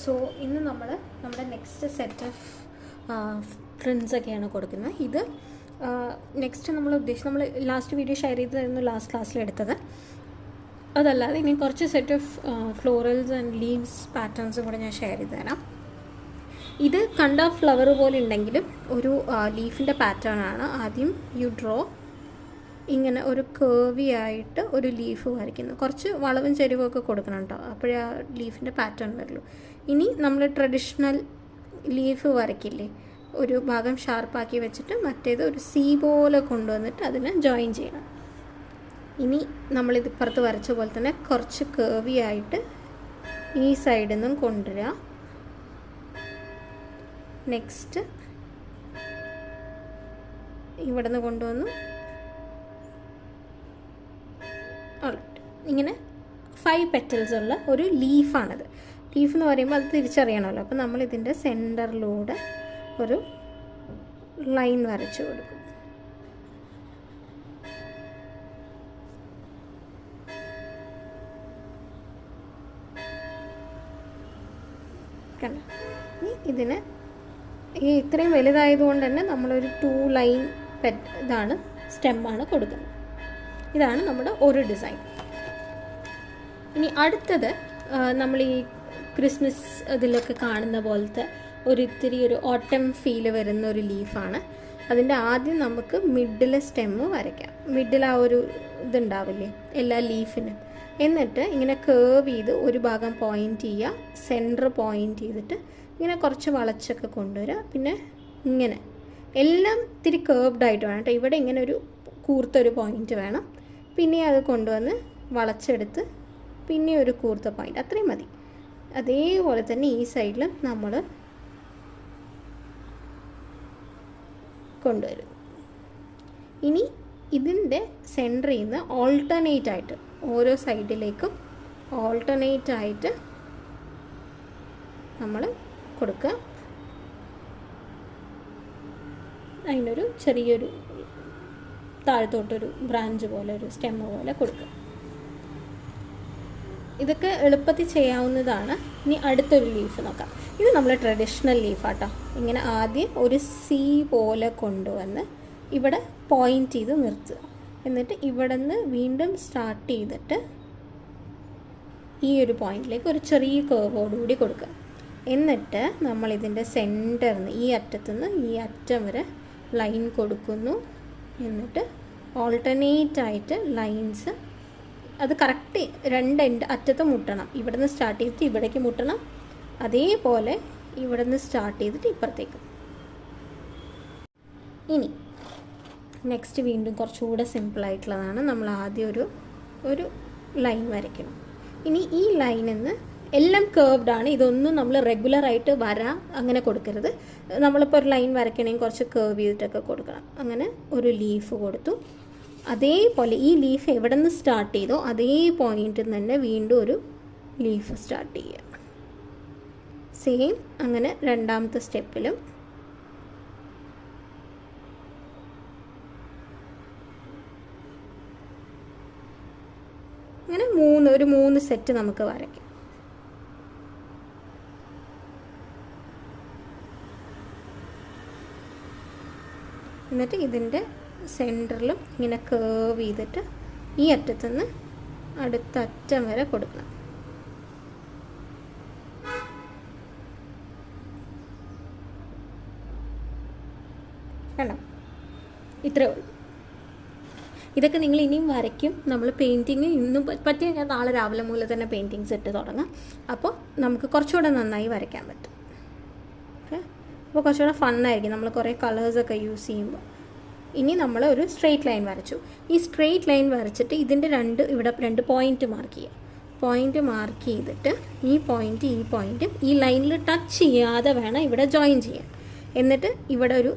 So ഇന്ന് നമ്മുടെ next set of പ്രിൻസൊക്കെയാണ് കൊടുക്കുന്നത്. ഇത് നെക്സ്റ്റ് നമ്മൾ ലാസ്റ്റ് വീഡിയോ ഷെയർ ചെയ്തതായിരുന്നു ലാസ്റ്റ് ക്ലാസ്സിൽ എടുത്തത്. അതല്ലാതെ ഇനി കുറച്ച് set of florals and leaves പാറ്റേൺസും കൂടെ ഞാൻ ഷെയർ ചെയ്ത് തരാം. ഇത് കണ്ട ഫ്ലവർ പോലെ ഉണ്ടെങ്കിലും ഒരു ലീഫിൻ്റെ പാറ്റേൺ ആണ്. ആദ്യം യു ഡ്രോ ഇങ്ങനെ ഒരു കേർവി ആയിട്ട് ഒരു ലീഫ് വരയ്ക്കുന്നു. കുറച്ച് വളവും ചെരിവൊക്കെ കൊടുക്കണം കേട്ടോ, അപ്പോഴേ ആ ലീഫിൻ്റെ പാറ്റേൺ വരുള്ളൂ. ഇനി നമ്മൾ ട്രഡീഷണൽ ലീഫ് വരയ്ക്കില്ലേ, ഒരു ഭാഗം ഷാർപ്പാക്കി വെച്ചിട്ട് മറ്റേത് ഒരു സി പോലെ കൊണ്ടുവന്നിട്ട് അതിനെ ജോയിൻ ചെയ്യണം. ഇനി നമ്മളിത് ഇപ്പുറത്ത് വരച്ച പോലെ തന്നെ കുറച്ച് കേർവി ആയിട്ട് ഈ സൈഡിൽ നിന്നും കൊണ്ടുവരിക. നെക്സ്റ്റ് ഇവിടെ നിന്ന് കൊണ്ടുവന്നു ഇങ്ങനെ 5 പെറ്റൽസ് ഉള്ള ഒരു ലീഫാണത്. ലീഫ് എന്ന് പറയുമ്പോൾ അത് തിരിച്ചറിയണമല്ലോ. അപ്പോൾ നമ്മൾ ഇതിൻ്റെ സെൻറ്ററിലൂടെ ഒരു ലൈൻ വരച്ചു കൊടുക്കും. കണ്ടോ? ഇതിന് ഇത്രയും വലുതായതുകൊണ്ട് തന്നെ നമ്മളൊരു 2 ലൈൻ ഇതാണ് സ്റ്റെമ്മാണ് കൊടുക്കുന്നത്. ഇതാണ് നമ്മുടെ ഒരു ഡിസൈൻ. ഇനി അടുത്തത് നമ്മൾ ഈ ക്രിസ്മസ് ഇതിലൊക്കെ കാണുന്ന പോലത്തെ ഇത്തിരി ഒരു ഓട്ടം ഫീൽ വരുന്ന ഒരു ലീഫാണ്. അതിൻ്റെ ആദ്യം നമുക്ക് മിഡിലെ സ്റ്റെമ്മ് വരയ്ക്കാം. മിഡിൽ ആ ഒരു ഇതുണ്ടാവില്ലേ എല്ലാ ലീഫിനും. എന്നിട്ട് ഇങ്ങനെ കേർവ് ചെയ്ത് ഒരു ഭാഗം പോയിൻറ്റ് ചെയ്യുക, സെൻറ്റർ പോയിൻറ്റ് ചെയ്തിട്ട് ഇങ്ങനെ കുറച്ച് വളച്ചൊക്കെ കൊണ്ടുവരിക. പിന്നെ ഇങ്ങനെ എല്ലാം ഇത്തിരി കേർവ്ഡ് ആയിട്ട് വേണം കേട്ടോ. ഇവിടെ ഇങ്ങനെ ഒരു കൂർത്തൊരു പോയിൻറ്റ് വേണം. പിന്നെ അത് കൊണ്ടുവന്ന് വളച്ചെടുത്ത് പിന്നെ ഒരു കൂർത്ത പോയിൻ്റ്, അത്രയും മതി. അതേപോലെ തന്നെ ഈ സൈഡിലും നമ്മൾ കൊണ്ടുവരും. ഇനി ഇതിൻ്റെ സെൻറ്ററിൽ നിന്ന് ഓൾട്ടർനേറ്റ് ആയിട്ട് ഓരോ സൈഡിലേക്കും ഓൾട്ടർനേറ്റ് ആയിട്ട് നമ്മൾ കൊടുക്കുക. അതിനൊരു ചെറിയൊരു താഴത്തോട്ടൊരു ബ്രാഞ്ച് പോലെ ഒരു സ്റ്റെമ്മ് പോലെ കൊടുക്കുക. ഇതൊക്കെ എളുപ്പത്തിൽ ചെയ്യാവുന്നതാണ്. ഇനി അടുത്തൊരു ലീഫ് നോക്കാം. ഇത് നമ്മൾ ട്രഡീഷണൽ ലീഫാട്ടോ. ഇങ്ങനെ ആദ്യം ഒരു സി പോലെ കൊണ്ടുവന്ന് ഇവിടെ പോയിൻറ്റ് ചെയ്ത് നിർത്തുക. എന്നിട്ട് ഇവിടെ നിന്ന് വീണ്ടും സ്റ്റാർട്ട് ചെയ്തിട്ട് ഈ ഒരു പോയിൻറ്റിലേക്ക് ഒരു ചെറിയ കേർവോടുകൂടി കൊടുക്കുക. എന്നിട്ട് നമ്മളിതിൻ്റെ സെൻറ്ററിൽ നിന്ന് ഈ അറ്റത്തുനിന്ന് ഈ അറ്റം വരെ ലൈൻ കൊടുക്കുന്നു. എന്നിട്ട് ഓൾട്ടർനേറ്റ് ആയിട്ട് ലൈൻസ് അത് കറക്റ്റ് 2 എൻഡ് അറ്റത്ത് മുട്ടണം. ഇവിടെ നിന്ന് സ്റ്റാർട്ട് ചെയ്തിട്ട് ഇവിടേക്ക് മുട്ടണം. അതേപോലെ ഇവിടെ നിന്ന് സ്റ്റാർട്ട് ചെയ്തിട്ട് ഇപ്പുറത്തേക്ക്. ഇനി നെക്സ്റ്റ് വീണ്ടും കുറച്ചുകൂടെ സിമ്പിളായിട്ടുള്ളതാണ്. നമ്മൾ ആദ്യം ഒരു ലൈൻ വരയ്ക്കണം. ഇനി ഈ ലൈനിൽ നിന്ന് എല്ലാം കേർവ്ഡ് ആണ്. ഇതൊന്നും നമ്മൾ റെഗുലറായിട്ട് അങ്ങനെ കൊടുക്കരുത്. നമ്മളിപ്പോൾ ഒരു ലൈൻ വരയ്ക്കണമെങ്കിൽ കുറച്ച് കേർവ് ചെയ്തിട്ടൊക്കെ കൊടുക്കണം. അങ്ങനെ ഒരു ലീഫ് കൊടുത്തു. അതേപോലെ ഈ ലീഫ് എവിടെ നിന്ന് സ്റ്റാർട്ട് ചെയ്തോ അതേ പോയിന്റിൽ തന്നെ വീണ്ടും ഒരു ലീഫ് സ്റ്റാർട്ട് ചെയ്യുക. സെയിം അങ്ങനെ രണ്ടാമത്തെ സ്റ്റെപ്പിലും അങ്ങനെ ഒരു 3 സെറ്റ് നമുക്ക് വരയ്ക്കാം. എന്നിട്ട് ഇതിൻ്റെ സെൻറ്ററിലും ഇങ്ങനെ കേർവ് ചെയ്തിട്ട് ഈ അറ്റത്തുനിന്ന് അടുത്ത അറ്റം വരെ കൊടുക്കണം. കണ്ടോ? ഇത്രയേ ഉള്ളൂ. ഇതൊക്കെ നിങ്ങൾ ഇനിയും വരയ്ക്കും. നമ്മൾ പെയിൻറ്റിങ് ഇന്നും പറ്റിയ ഞാൻ നാളെ രാവിലെ മുതൽ തന്നെ പെയിൻറ്റിങ്സ് ഇട്ട് തുടങ്ങാം. അപ്പോൾ നമുക്ക് കുറച്ചുകൂടെ നന്നായി വരയ്ക്കാൻ പറ്റും. ഓക്കെ, അപ്പോൾ കുറച്ചുകൂടെ ഫണ്ണായിരിക്കും നമ്മൾ കുറേ കളേഴ്സൊക്കെ യൂസ് ചെയ്യുമ്പോൾ. ഇനി നമ്മൾ ഒരു സ്ട്രെയിറ്റ് ലൈൻ വരച്ചു. ഈ സ്ട്രെയിറ്റ് ലൈൻ വരച്ചിട്ട് ഇതിൻ്റെ ഇവിടെ 2 പോയിൻറ്റ് മാർക്ക് ചെയ്യുക. പോയിൻറ്റ് മാർക്ക് ചെയ്തിട്ട് ഈ പോയിൻറ്റും ഈ ലൈനിൽ ടച്ച് ചെയ്യാതെ വേണം ഇവിടെ ജോയിൻ ചെയ്യാൻ. എന്നിട്ട് ഇവിടെ ഒരു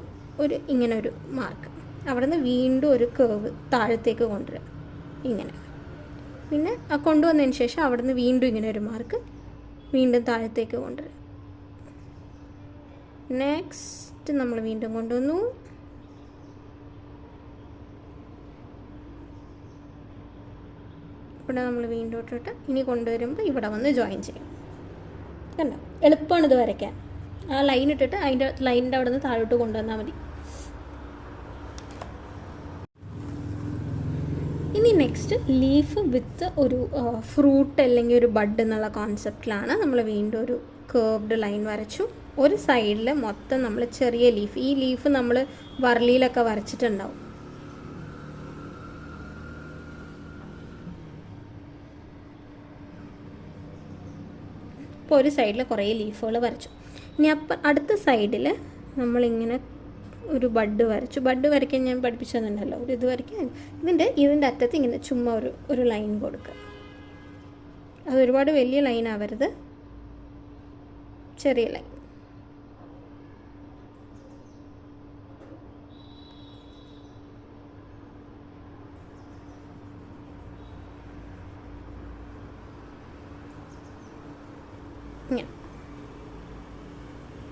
ഇങ്ങനെ ഒരു മാർക്ക്, അവിടെ നിന്ന് വീണ്ടും ഒരു കേർവ് താഴത്തേക്ക് കൊണ്ടുവരിക ഇങ്ങനെ. പിന്നെ കൊണ്ടുവന്നതിന് ശേഷം അവിടെ നിന്ന് വീണ്ടും ഇങ്ങനെ ഒരു മാർക്ക് വീണ്ടും താഴത്തേക്ക് കൊണ്ടുവരിക. നെക്സ്റ്റ് നമ്മൾ വീണ്ടും കൊണ്ടുവന്നു. ഇവിടെ നമ്മൾ വീണ്ടും ഇട്ടിട്ട് ഇനി കൊണ്ടുവരുമ്പോൾ ഇവിടെ വന്ന് ജോയിൻ ചെയ്യും. കണ്ടോ, എളുപ്പമാണ് ഇത് വരയ്ക്കാൻ. ആ ലൈൻ ഇട്ടിട്ട് അതിൻ്റെ ലൈനിൻ്റെ അവിടെ നിന്ന് താഴോട്ട് കൊണ്ടുവന്നാൽ മതി. ഇനി നെക്സ്റ്റ് ലീഫ് വിത്ത് ഒരു ഫ്രൂട്ട് അല്ലെങ്കിൽ ഒരു ബഡ് എന്നുള്ള കോൺസെപ്റ്റിലാണ് നമ്മൾ വീണ്ടും ഒരു കേർവ്ഡ് ലൈൻ വരച്ചു. ഒരു സൈഡിൽ മൊത്തം നമ്മൾ ചെറിയ ലീഫ്, ഈ ലീഫ് നമ്മൾ വർലിയിലൊക്കെ വരച്ചിട്ടുണ്ടാവും. ഇപ്പോൾ ഒരു സൈഡിൽ കുറേ ലീഫുകൾ വരച്ചു. ഇനി അടുത്ത സൈഡിൽ നമ്മളിങ്ങനെ ഒരു ബഡ് വരച്ചു. ബഡ് വരയ്ക്കാൻ ഞാൻ പഠിപ്പിച്ചു തന്നിട്ടുണ്ടല്ലോ, ഒരു ഇത് വരയ്ക്കാൻ. ഇതിൻ്റെ അറ്റത്ത് ഇങ്ങനെ ചുമ്മാ ഒരു ലൈൻ കൊടുക്കുക. അത് ഒരുപാട് വലിയ ലൈൻ ആവരുത്, ചെറിയ ലൈൻ.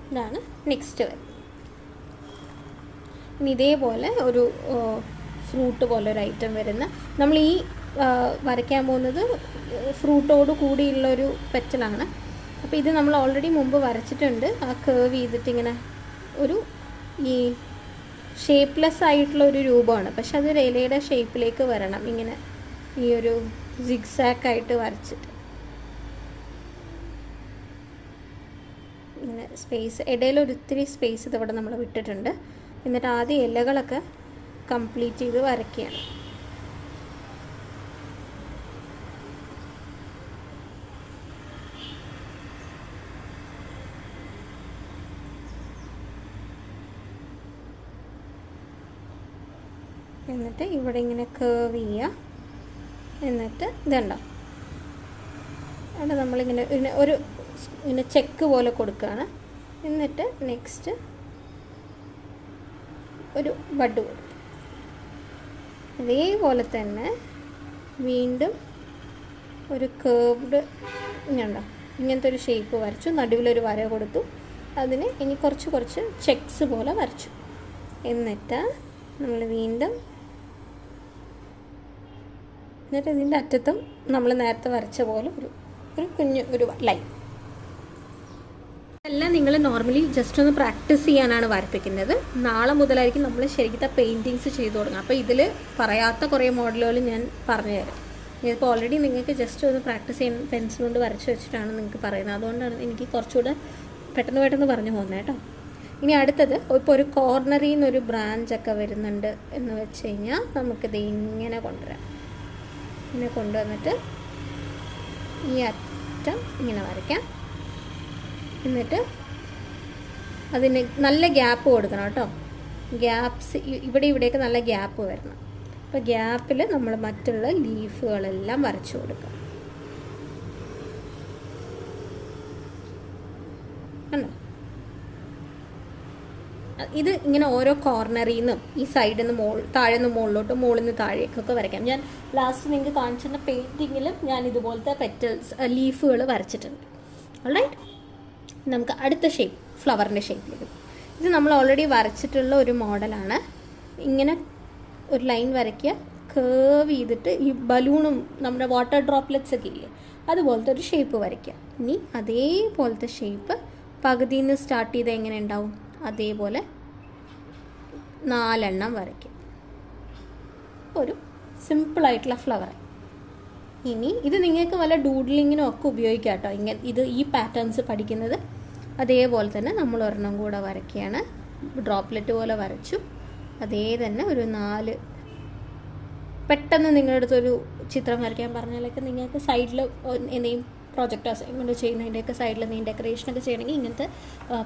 ഇതാണ് നെക്സ്റ്റ് വരുന്നത്. ഇനി ഇതേപോലെ ഒരു ഫ്രൂട്ട് പോലെ ഒരു ഐറ്റം വരുന്ന, നമ്മൾ ഈ വരയ്ക്കാൻ പോകുന്നത് ഫ്രൂട്ടോട് കൂടിയുള്ളൊരു പെറ്റലാണ്. അപ്പോൾ ഇത് നമ്മൾ ഓൾറെഡി മുമ്പ് വരച്ചിട്ടുണ്ട്. ആ കേർവ് ചെയ്തിട്ട് ഇങ്ങനെ ഒരു ഈ ഷേപ്പ്ലെസ് ആയിട്ടുള്ള ഒരു രൂപമാണ്, പക്ഷെ അതൊരു ഇലയുടെ ഷേപ്പിലേക്ക് വരണം. ഇങ്ങനെ ഈ ഒരു സിഗ്സാക്കായിട്ട് വരച്ചിട്ട് ഇങ്ങനെ സ്പേസ്, ഇടയിൽ ഒരിത്തിരി സ്പേസ് ഇതവിടെ നമ്മൾ വിട്ടിട്ടുണ്ട്. എന്നിട്ട് ആദ്യം ഇലകളൊക്കെ കംപ്ലീറ്റ് ചെയ്ത് വരയ്ക്കുകയാണ്. എന്നിട്ട് ഇവിടെ ഇങ്ങനെ കേർവ് ചെയ്യുക. എന്നിട്ട് ഇതുണ്ടോ, അവിടെ നമ്മളിങ്ങനെ ഇങ്ങനെ ചെക്ക് പോലെ കൊടുക്കുകയാണ്. എന്നിട്ട് നെക്സ്റ്റ് ഒരു ബഡ് കൊടുക്കും. അതേപോലെ തന്നെ വീണ്ടും ഒരു കേർവ്ഡ് ഇങ്ങനെയുണ്ടോ, ഇങ്ങനത്തെ ഒരു ഷേപ്പ് വരച്ചു. നടുവിലൊരു വര കൊടുത്തു. അതിന് ഇനി കുറച്ച് ചെക്സ് പോലെ വരച്ചു. എന്നിട്ട് നമ്മൾ വീണ്ടും ഇതിൻ്റെ അറ്റത്തും നമ്മൾ നേരത്തെ വരച്ച പോലെ ഒരു കുഞ്ഞു ഒരു ലൈൻ. എല്ലാം നിങ്ങൾ നോർമലി ജസ്റ്റ് ഒന്ന് പ്രാക്ടീസ് ചെയ്യാനാണ് വരപ്പിക്കുന്നത്. നാളെ മുതലായിരിക്കും നമ്മൾ ശരിക്കും പെയിൻറ്റിങ്സ് ചെയ്തു തുടങ്ങുക. അപ്പോൾ ഇതിൽ പറയാത്ത കുറേ മോഡലുകൾ ഞാൻ പറഞ്ഞു തരാം. ഇതിപ്പോൾ ഓൾറെഡി നിങ്ങൾക്ക് ജസ്റ്റ് ഒന്ന് പ്രാക്ടീസ് ചെയ്യാൻ പെൻസിൽ കൊണ്ട് വരച്ച് വെച്ചിട്ടാണ് നിങ്ങൾക്ക് പറയുന്നത്. അതുകൊണ്ടാണ് എനിക്ക് കുറച്ചുകൂടെ പെട്ടെന്ന് പറഞ്ഞു പോകുന്നത് കേട്ടോ. ഇനി അടുത്തത്, ഇപ്പോൾ ഒരു കോർണറിൽ നിന്നൊരു ബ്രാഞ്ചൊക്കെ വരുന്നുണ്ട് എന്ന് വെച്ച് കഴിഞ്ഞാൽ നമുക്കിത് ഇങ്ങനെ കൊണ്ടുവരാം. ഇങ്ങനെ കൊണ്ടുവന്നിട്ട് ഈ അറ്റം ഇങ്ങനെ വരയ്ക്കാം. എന്നിട്ട് അതിന് നല്ല ഗ്യാപ്പ് കൊടുക്കണം കേട്ടോ. ഗ്യാപ്സ് ഇവിടെയൊക്കെ നല്ല ഗ്യാപ്പ് വരണം. അപ്പോൾ ഗ്യാപ്പിൽ നമ്മൾ മറ്റുള്ള ലീഫുകളെല്ലാം വരച്ചു കൊടുക്കുക. കണ്ടോ, ഇത് ഇങ്ങനെ ഓരോ കോർണറിൽ നിന്നും ഈ സൈഡിൽ നിന്ന് താഴെ നിന്ന് മുകളിലോട്ട്, മുകളിൽ നിന്ന് താഴേക്കൊക്കെ വരയ്ക്കാം. ഞാൻ ലാസ്റ്റ് നിങ്ങൾക്ക് കാണിച്ചിരുന്ന പെയിൻറ്റിങ്ങിലും ഞാൻ ഇതുപോലത്തെ പെറ്റൽസ് ലീഫുകൾ വരച്ചിട്ടുണ്ട്. ഓൾറൈറ്റ്, നമുക്ക് അടുത്ത ഷേപ്പ്, ഫ്ലവറിൻ്റെ ഷേപ്പിലേക്ക്. ഇത് നമ്മൾ ഓൾറെഡി വരച്ചിട്ടുള്ള ഒരു മോഡലാണ്. ഇങ്ങനെ ഒരു ലൈൻ വരയ്ക്കുക, കേർവ് ചെയ്തിട്ട് ഈ ബലൂണും നമ്മുടെ വാട്ടർ ഡ്രോപ്ലെറ്റ്സ് ഒക്കെ ഇല്ലേ, അതുപോലത്തെ ഒരു ഷേപ്പ് വരയ്ക്കുക. ഇനി അതേപോലത്തെ ഷേപ്പ് പകുതിയിൽ നിന്ന് സ്റ്റാർട്ട് ചെയ്ത് എങ്ങനെ ഉണ്ടാവും, അതേപോലെ 4 എണ്ണം വരയ്ക്കുക. ഒരു സിമ്പിളായിട്ടുള്ള ഫ്ലവർ. ഇനി ഇത് നിങ്ങൾക്ക് വല്ല ഡൂഡ്ലിങ്ങിനും ഒക്കെ ഉപയോഗിക്കാം കേട്ടോ. ഇത് ഈ പാറ്റേൺസ് പഠിക്കുന്നത് അതേപോലെ തന്നെ നമ്മൾ ഒരെണ്ണം കൂടെ വരയ്ക്കുകയാണ്. ഡ്രോപ്ലെറ്റ് പോലെ വരച്ചു. അതേ തന്നെ ഒരു 4 പെട്ടെന്ന് നിങ്ങളുടെ അടുത്തൊരു ചിത്രം വരയ്ക്കാൻ പറഞ്ഞാലൊക്കെ നിങ്ങൾക്ക് സൈഡിൽ എന്തെങ്കിലും പ്രോജക്റ്റ് അസൈൻമെൻറ്റ് ചെയ്യുന്നതിൻ്റെയൊക്കെ സൈഡിൽ എന്തെങ്കിലും ഡെക്കറേഷനൊക്കെ ചെയ്യണമെങ്കിൽ ഇങ്ങനത്തെ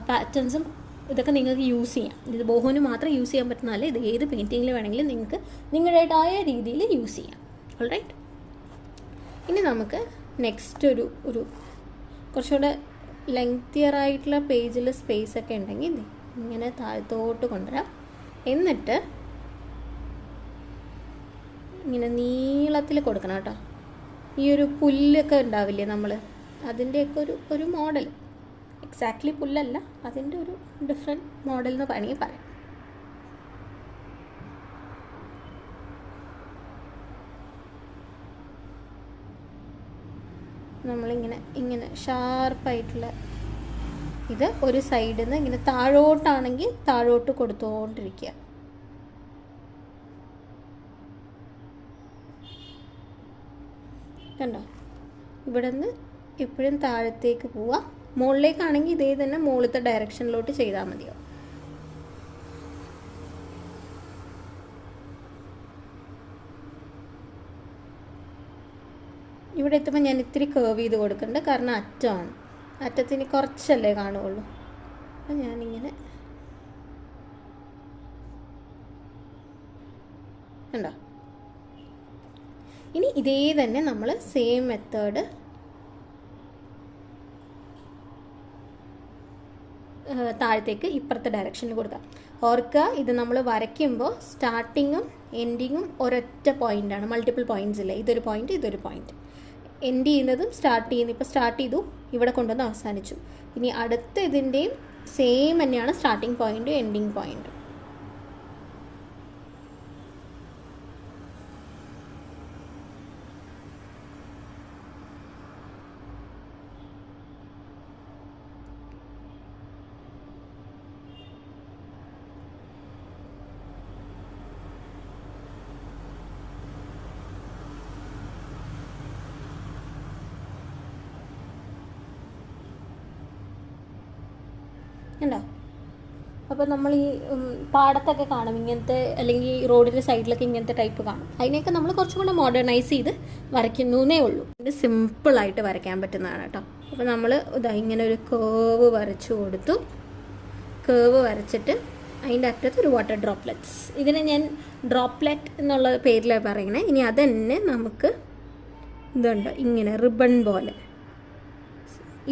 പാറ്റേൺസും ഇതൊക്കെ നിങ്ങൾക്ക് യൂസ് ചെയ്യാം. ഇത് ബോഹോന് മാത്രം യൂസ് ചെയ്യാൻ പറ്റുന്നതല്ല, ഇത് ഏത് പെയിൻറ്റിങ്ങിൽ വേണമെങ്കിലും നിങ്ങൾക്ക് നിങ്ങളുടേതായ രീതിയിൽ യൂസ് ചെയ്യാം. ഓൾറൈറ്റ്, ഇനി നമുക്ക് നെക്സ്റ്റ് ഒരു കുറച്ചുകൂടെ ലെങ്തിയറായിട്ടുള്ള പേജിൽ സ്പേസ് ഒക്കെ ഉണ്ടെങ്കിൽ ഇങ്ങനെ താഴത്തോട്ട് കൊണ്ടുവരാം. എന്നിട്ട് ഇങ്ങനെ നീളത്തിൽ കൊടുക്കണം കേട്ടോ. ഈ ഒരു പുല്ലൊക്കെ ഉണ്ടാവില്ലേ നമ്മൾ, അതിൻ്റെയൊക്കെ ഒരു മോഡൽ, എക്സാക്ട്ലി പുല്ലല്ല, അതിൻ്റെ ഒരു ഡിഫറെൻറ്റ് മോഡൽ എന്ന് വേണമെങ്കിൽ പറയാം. നമ്മളിങ്ങനെ ഷാർപ്പായിട്ടുള്ള ഇത് ഒരു സൈഡിൽ നിന്ന് ഇങ്ങനെ താഴോട്ടാണെങ്കിൽ താഴോട്ട് കൊടുത്തുകൊണ്ടിരിക്കുക. കണ്ടോ? ഇവിടെ നിന്ന് എപ്പോഴും താഴത്തേക്ക് പോവാം. മുകളിലേക്കാണെങ്കിൽ ഇതേ തന്നെ മുകളിലത്തെ ഡയറക്ഷനിലോട്ട് ചെയ്താൽ മതിയോ. ഇവിടെ എത്തുമ്പോൾ ഞാൻ ഇത്തിരി കേർവ് ചെയ്ത് കൊടുക്കുന്നുണ്ട്, കാരണം അറ്റമാണ്. അറ്റത്തിന് കുറച്ചല്ലേ കാണുകയുള്ളൂ. അപ്പം ഞാനിങ്ങനെ ഉണ്ടോ. ഇനി ഇതേ തന്നെ നമ്മൾ സെയിം മെത്തേഡ് താഴത്തേക്ക് ഇപ്പുറത്തെ ഡയറക്ഷനിൽ കൊടുക്കാം. ഓർക്കുക, ഇത് നമ്മൾ വരയ്ക്കുമ്പോൾ സ്റ്റാർട്ടിങ്ങും എൻഡിങ്ങും ഒരൊറ്റ പോയിൻ്റാണ്, മൾട്ടിപ്പിൾ പോയിൻറ്റ്സ് ഇല്ല. ഇതൊരു പോയിൻറ്റ്, ഇതൊരു പോയിൻറ്റ്. എൻഡ് ചെയ്യുന്നതും സ്റ്റാർട്ട് ചെയ്യുന്നത്, ഇപ്പോൾ സ്റ്റാർട്ട് ചെയ്തു, ഇവിടെ കൊണ്ടുവന്ന് അവസാനിച്ചു. ഇനി അടുത്ത ഇതിൻ്റെയും സെയിം തന്നെയാണ് സ്റ്റാർട്ടിങ് പോയിൻറ്റും എൻഡിങ് പോയിൻറ്റും. ഉണ്ടോ? അപ്പോൾ നമ്മൾ ഈ പാടത്തൊക്കെ കാണും ഇങ്ങനത്തെ, അല്ലെങ്കിൽ റോഡിൻ്റെ സൈഡിലൊക്കെ ഇങ്ങനത്തെ ടൈപ്പ് കാണും. അതിനെയൊക്കെ നമ്മൾ കുറച്ചും കൂടെ മോഡേണൈസ് ചെയ്ത് വരയ്ക്കുന്നേ ഉള്ളൂ. ഇത് സിമ്പിളായിട്ട് വരയ്ക്കാൻ പറ്റുന്നതാണ് കേട്ടോ. അപ്പോൾ നമ്മൾ ഇതാ ഇങ്ങനെ ഒരു കേവ് വരച്ചു കൊടുത്തു. കേവ് വരച്ചിട്ട് അതിൻ്റെ അറ്റത്ത് ഒരു വാട്ടർ ഡ്രോപ്ലെറ്റ്സ്. ഇതിനെ ഞാൻ ഡ്രോപ്ലെറ്റ് എന്നുള്ള പേരിലാണ് പറയണേ. ഇനി അതന്നെ നമുക്ക് ഇതുണ്ട് ഇങ്ങനെ റിബൺ പോലെ.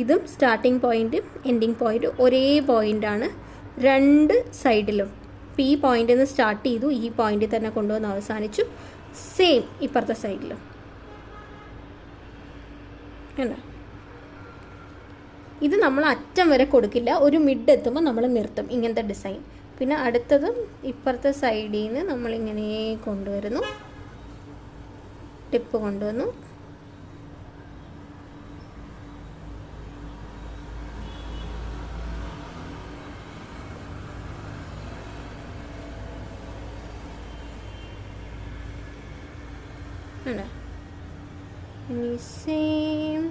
ഇതും സ്റ്റാർട്ടിങ് പോയിൻറ്റും എൻഡിങ് പോയിൻറ്റും ഒരേ പോയിൻ്റാണ് രണ്ട് സൈഡിലും. ഇപ്പോൾ ഈ പോയിൻ്റിൽ നിന്ന് സ്റ്റാർട്ട് ചെയ്തു, ഈ പോയിൻറ്റിൽ തന്നെ കൊണ്ടുവന്ന് അവസാനിച്ചു. സെയിം ഇപ്പുറത്തെ സൈഡിലും. കണ്ടോ? ഇത് നമ്മൾ അറ്റം വരെ കൊടുക്കില്ല, ഒരു മിഡ് എത്തുമ്പോൾ നമ്മൾ നിർത്തും ഇങ്ങനത്തെ ഡിസൈൻ. പിന്നെ അടുത്തതും ഇപ്പുറത്തെ സൈഡിൽ നിന്ന് നമ്മളിങ്ങനെ കൊണ്ടുവരുന്നു, ടിപ്പ് കൊണ്ടുവന്നു. And same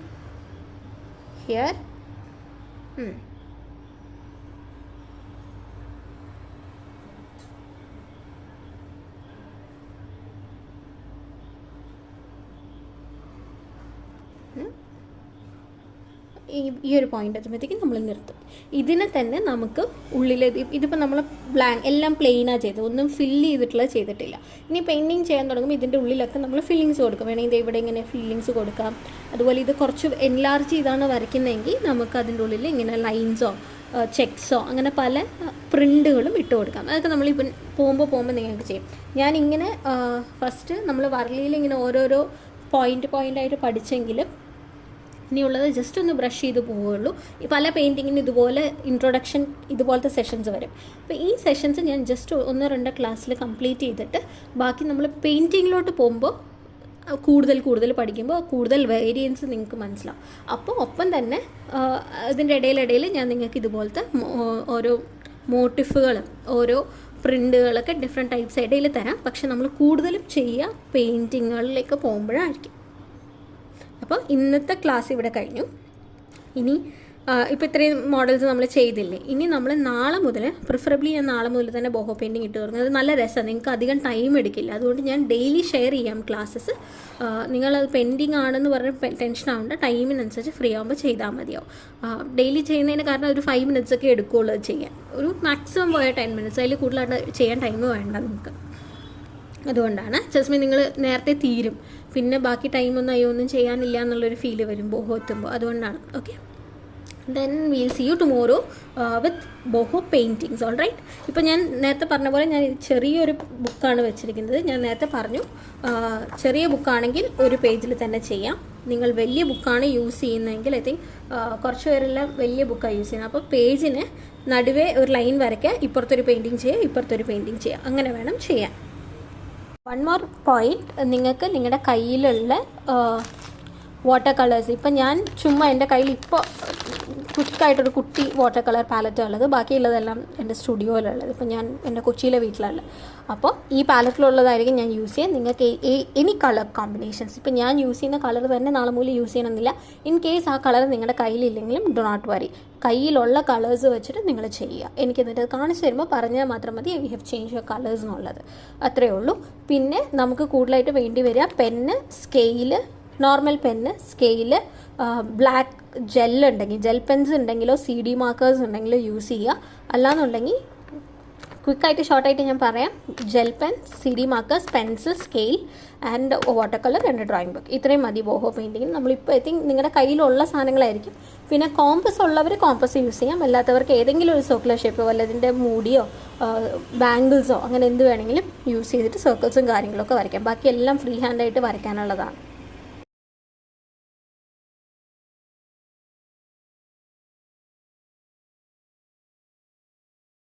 here. ഈ ഒരു പോയിൻ്റ് എത്തുമ്പോഴത്തേക്കും നമ്മൾ നിർത്തും. ഇതിനെ തന്നെ നമുക്ക് ഉള്ളിൽ ഇതിപ്പോൾ നമ്മൾ എല്ലാം പ്ലെയിനാണ് ചെയ്തത്, ഒന്നും ഫില്ല് ചെയ്തിട്ടില്ല. ഇനി പെയിൻറ്റിങ് ചെയ്യാൻ തുടങ്ങുമ്പോൾ ഇതിൻ്റെ ഉള്ളിലൊക്കെ നമ്മൾ ഫില്ലിങ്സ് കൊടുക്കും. വേണമെങ്കിൽ ഇവിടെ ഇങ്ങനെ ഫില്ലിങ്സ് കൊടുക്കാം. അതുപോലെ ഇത് കുറച്ച് എൻലാർജ് ചെയ്താണ് വരയ്ക്കുന്നതെങ്കിൽ നമുക്ക് അതിൻ്റെ ഉള്ളിൽ ഇങ്ങനെ ലൈൻസോ ചെക്സോ അങ്ങനെ പല പ്രിൻ്റുകളും ഇട്ട് കൊടുക്കാം. അതൊക്കെ നമ്മളിപ്പം പോകുമ്പോൾ നിങ്ങൾക്ക് ചെയ്യും. ഞാനിങ്ങനെ ഫസ്റ്റ് നമ്മൾ വരലിയിൽ ഇങ്ങനെ ഓരോരോ പോയിൻ്റായിട്ട് പഠിച്ചെങ്കിലും ഇനിയുള്ളത് ജസ്റ്റ് ഒന്ന് ബ്രഷ് ചെയ്ത് പോവുകയുള്ളൂ. ഈ പല പെയിൻറ്റിങ്ങിന് ഇതുപോലെ ഇൻട്രൊഡക്ഷൻ ഇതുപോലത്തെ സെഷൻസ് വരും. അപ്പോൾ ഈ സെഷൻസ് ഞാൻ ജസ്റ്റ് 1-2 ക്ലാസ്സിൽ കംപ്ലീറ്റ് ചെയ്തിട്ട് ബാക്കി നമ്മൾ പെയിൻറ്റിങ്ങിലോട്ട് പോകുമ്പോൾ കൂടുതൽ പഠിക്കുമ്പോൾ കൂടുതൽ വേരിയൻസ് നിങ്ങൾക്ക് മനസ്സിലാവും. അപ്പോൾ ഒപ്പം തന്നെ ഇതിൻ്റെ ഇടയിൽ ഞാൻ നിങ്ങൾക്ക് ഇതുപോലത്തെ ഓരോ മോട്ടിഫുകളും ഓരോ പ്രിൻ്റുകളൊക്കെ ഡിഫറെൻറ്റ് ടൈപ്സ് ഇടയിൽ തരാം. പക്ഷെ നമ്മൾ കൂടുതലും ചെയ്യുക പെയിൻറ്റിങ്ങുകളിലേക്ക് പോകുമ്പോഴായിരിക്കും. അപ്പോൾ ഇന്നത്തെ ക്ലാസ് ഇവിടെ കഴിഞ്ഞു. ഇനി ഇപ്പോൾ ഇത്രയും മോഡൽസ് നമ്മൾ ചെയ്തില്ലേ, ഇനി നമ്മൾ നാളെ മുതൽ പ്രിഫറബിളി ഞാൻ നാളെ മുതൽ തന്നെ ബോഹോ പെയിൻറ്റിങ് ഇട്ട് തുടങ്ങും. അത് നല്ല രസമാണ്, നിങ്ങൾക്ക് അധികം ടൈം എടുക്കില്ല. അതുകൊണ്ട് ഞാൻ ഡെയിലി ഷെയർ ചെയ്യാം ക്ലാസ്സസ്. നിങ്ങളത് പെൻഡിങ് ആണെന്ന് പറഞ്ഞ് ടെൻഷൻ ആവേണ്ട, ടൈമിനനുസരിച്ച് ഫ്രീ ആകുമ്പോൾ ചെയ്താൽ മതിയാവും. ഡെയിലി ചെയ്യുന്നതിന് കാരണം ഒരു 5 minutes ഒക്കെ എടുക്കുകയുള്ളൂ അത് ചെയ്യാൻ. ഒരു മാക്സിമം പോയ 10 minutes, അതിൽ കൂടുതലായിട്ട് ചെയ്യാൻ ടൈം വേണ്ട നിങ്ങൾക്ക്. അതുകൊണ്ടാണ് ജസ്മിൻ നിങ്ങൾ നേരത്തെ തീരും, പിന്നെ ബാക്കി ടൈമൊന്നും ഒന്നും ചെയ്യാനില്ല എന്നുള്ളൊരു ഫീല് വരും ബോഹോ എത്തുമ്പോൾ. അതുകൊണ്ടാണ്. Okay, then we'll see you tomorrow with boho paintings. All right. ഇപ്പോൾ ഞാൻ നേരത്തെ പറഞ്ഞ പോലെ ഞാൻ ചെറിയൊരു ബുക്കാണ് വെച്ചിരിക്കുന്നത്. ഞാൻ നേരത്തെ പറഞ്ഞു ചെറിയ ബുക്കാണെങ്കിൽ ഒരു പേജിൽ തന്നെ ചെയ്യാം. നിങ്ങൾ വലിയ ബുക്കാണ് യൂസ് ചെയ്യുന്നതെങ്കിൽ ഐ തിങ്ക് കുറച്ച് പേരെല്ലാം വലിയ ബുക്കാണ് യൂസ് ചെയ്യുന്നത്. അപ്പോൾ പേജിന് നടുവേ ഒരു ലൈൻ വരയ്ക്കുക, ഇപ്പുറത്തൊരു പെയിൻറ്റിങ് ചെയ്യുക, ഇപ്പുറത്തൊരു പെയിൻറ്റിങ് ചെയ്യുക, അങ്ങനെ വേണം ചെയ്യാൻ. വൺ മോർ പോയിൻറ്റ്, നിങ്ങൾക്ക് നിങ്ങളുടെ കയ്യിലുള്ള വാട്ടർ കളേഴ്സ്, ഇപ്പം ഞാൻ ചുമ്മാ എൻ്റെ കയ്യിൽ ഇപ്പോൾ ക്വിക്കായിട്ടൊരു കുട്ടി വാട്ടർ കളർ പാലറ്റാണ് ഉള്ളത്. ബാക്കിയുള്ളതെല്ലാം എൻ്റെ സ്റ്റുഡിയോയിലുള്ളത്. ഇപ്പോൾ ഞാൻ എൻ്റെ കൊച്ചിയിലെ വീട്ടിലാണ്. അപ്പോൾ ഈ പാലറ്റിലുള്ളതായിരിക്കും ഞാൻ യൂസ് ചെയ്യുക. നിങ്ങൾക്ക് എനി കളർ കോമ്പിനേഷൻസ്, ഇപ്പോൾ ഞാൻ യൂസ് ചെയ്യുന്ന കളർ തന്നെ നാളെ മുതൽ യൂസ് ചെയ്യണമെന്നില്ല. ഇൻ കേസ് ആ കളർ നിങ്ങളുടെ കയ്യിലില്ലെങ്കിലും ഡോ നോട്ട് വറി, കയ്യിലുള്ള കളേഴ്സ് വെച്ചിട്ട് നിങ്ങൾ ചെയ്യുക. എനിക്ക് എന്നിട്ട് കാണിച്ചു തരുമ്പോൾ പറഞ്ഞാൽ മാത്രം മതി you have change your colours എന്നുള്ളത്. അത്രയേ ഉള്ളൂ. പിന്നെ നമുക്ക് കൂടുതലായിട്ട് വേണ്ടി വരിക pen, scale, normal pen, scale, black ജെല്ലുണ്ടെങ്കിൽ, ജെൽ പെൻസ് ഉണ്ടെങ്കിലോ CD മാർക്കേഴ്സ് ഉണ്ടെങ്കിലോ യൂസ് ചെയ്യുക. അല്ലാന്നുണ്ടെങ്കിൽ ക്വിക്കായിട്ട് ഷോർട്ടായിട്ട് ഞാൻ പറയാം, gel pen, CD markers, pencil, scale and water colour, 2 drawing book, ഇത്രയും മതി ബോഹോ പെയിൻറ്റിങ്ങിന്. നമ്മളിപ്പോൾ ഐ തിങ്ക് നിങ്ങളുടെ കയ്യിലുള്ള സാധനങ്ങളായിരിക്കും. പിന്നെ കോമ്പസ് ഉള്ളവർ കോമ്പസ് യൂസ് ചെയ്യാം. അല്ലാത്തവർക്ക് ഏതെങ്കിലും ഒരു സർക്കുലർ ഷേപ്പ്, വല്ലതിൻ്റെ മൂടിയോ ബാംഗിൾസോ അങ്ങനെ എന്ത് വേണമെങ്കിലും യൂസ് ചെയ്തിട്ട് സർക്കിൾസും കാര്യങ്ങളൊക്കെ വരയ്ക്കാം. ബാക്കി എല്ലാം ഫ്രീ ഹാൻഡായിട്ട് വരയ്ക്കാനുള്ളതാണ്.